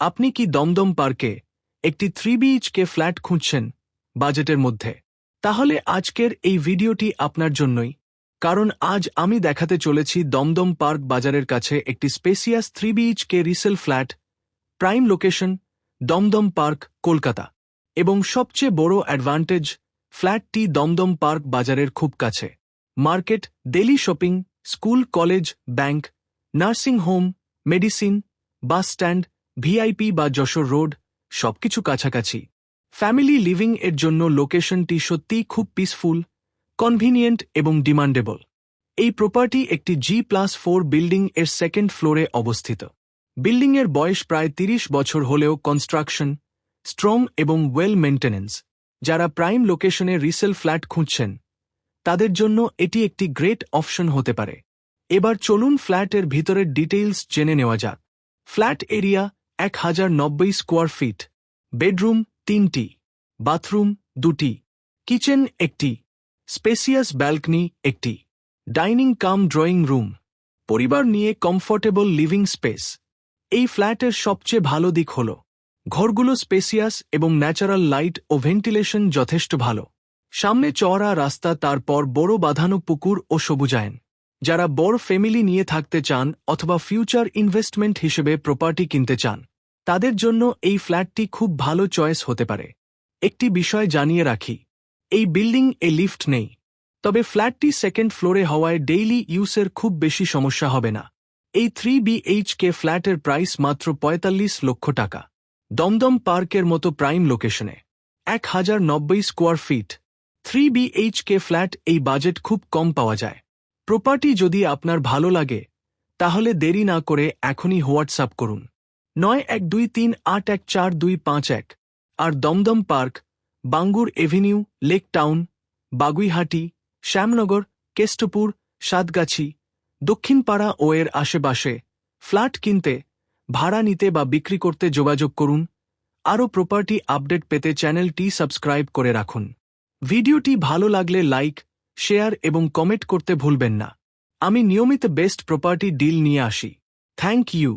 আপনি কি দমদম পার্কে একটি 3 বিএইচকে ফ্ল্যাট খুঁজছেন বাজেটের মধ্যে? তাহলে আজকের এই ভিডিওটি আপনার জন্যই, কারণ আজ আমি দেখাতে চলেছি দমদম পার্ক বাজারের কাছে একটি spacious 3 BHK resale flat, prime location, Dum Dum park, Kolkata. এবং সবচেয়ে বড় অ্যাডভান্টেজ, ফ্ল্যাটটি দমদম পার্ক বাজারের খুব কাছে। Market, daily shopping, school, college, bank, nursing home, medicine, bus stand, VIP বা যশোর রোড, সবকিছু কাছাকাছি। ফ্যামিলি লিভিং এর জন্য লোকেশনটি সত্যিই খুব পিসফুল, কনভিনিয়েন্ট এবং ডিমান্ডেবল। এই প্রপার্টি একটি G+4 বিল্ডিং এর সেকেন্ড ফ্লোরে অবস্থিত। বিল্ডিংয়ের বয়স প্রায় 30 বছর হলেও কনস্ট্রাকশন স্ট্রং এবং ওয়েল মেইনটেনেন্স। যারা প্রাইম লোকেশনে রিসেল ফ্ল্যাট খুঁজছেন তাদের জন্য এটি একটি গ্রেট অপশন হতে পারে। এবার চলুন ফ্ল্যাটের ভিতরের ডিটেইলস জেনে নেওয়া যাক। Flat area 1090 square feet, bedroom 3টি, বাথরুম 2টি, কিচেন 1টি, স্পেসিয়াস ব্যালকনি 1টি, ডাইনিং কাম ড্রয়িং রুম, পরিবার নিয়ে কমফোর্টেবল লিভিং স্পেস। এই ফ্ল্যাটের সবচেয়ে ভালো দিক হল ঘরগুলো স্পেসিয়াস এবং ন্যাচারাল লাইট ও ভেন্টিলেশন যথেষ্ট ভালো। সামনে চওড়া রাস্তা, তারপর বড় বাঁধানো পুকুর ও সবুজায়ন। যারা বড় ফ্যামিলি নিয়ে থাকতে চান অথবা ফিউচার ইনভেস্টমেন্ট হিসেবে প্রপার্টি কিনতে চান তাদের জন্য এই ফ্ল্যাটটি খুব ভালো চয়েস হতে পারে। একটি বিষয় জানিয়ে রাখি, এই বিল্ডিং এ লিফট নেই, তবে ফ্ল্যাটটি সেকেন্ড ফ্লোরে হওয়ায় ডেইলি ইউসের খুব বেশি সমস্যা হবে না। এই 3 বিএইচকে ফ্ল্যাটের প্রাইস মাত্র 45 লক্ষ টাকা। দমদম পার্কের মতো প্রাইম লোকেশনে 1090 স্কোয়ার ফিট 3 বিএইচকে ফ্ল্যাট, এই বাজেট খুব কম পাওয়া যায়। প্রপার্টি যদি আপনার ভালো লাগে তাহলে দেরি না করে এখনই হোয়াটসঅ্যাপ করুন 9123814251। আর দমদম পার্ক, বাঙ্গুর এভিনিউ, লেক টাউন, বাগুইহাটি, শ্যামনগর, কেষ্টপুর, সাতগাছি, দক্ষিণপাড়া ও এর আশেপাশে ফ্ল্যাট কিনতে, ভাড়া নিতে বা বিক্রি করতে যোগাযোগ করুন। আরও প্রপার্টি আপডেট পেতে চ্যানেলটি সাবস্ক্রাইব করে রাখুন। ভিডিওটি ভালো লাগলে লাইক, শেয়ার এবং কমেন্ট করতে ভুলবেন না। আমি নিয়মিত বেস্ট প্রপার্টি ডিল নিয়ে আসি। Thank you.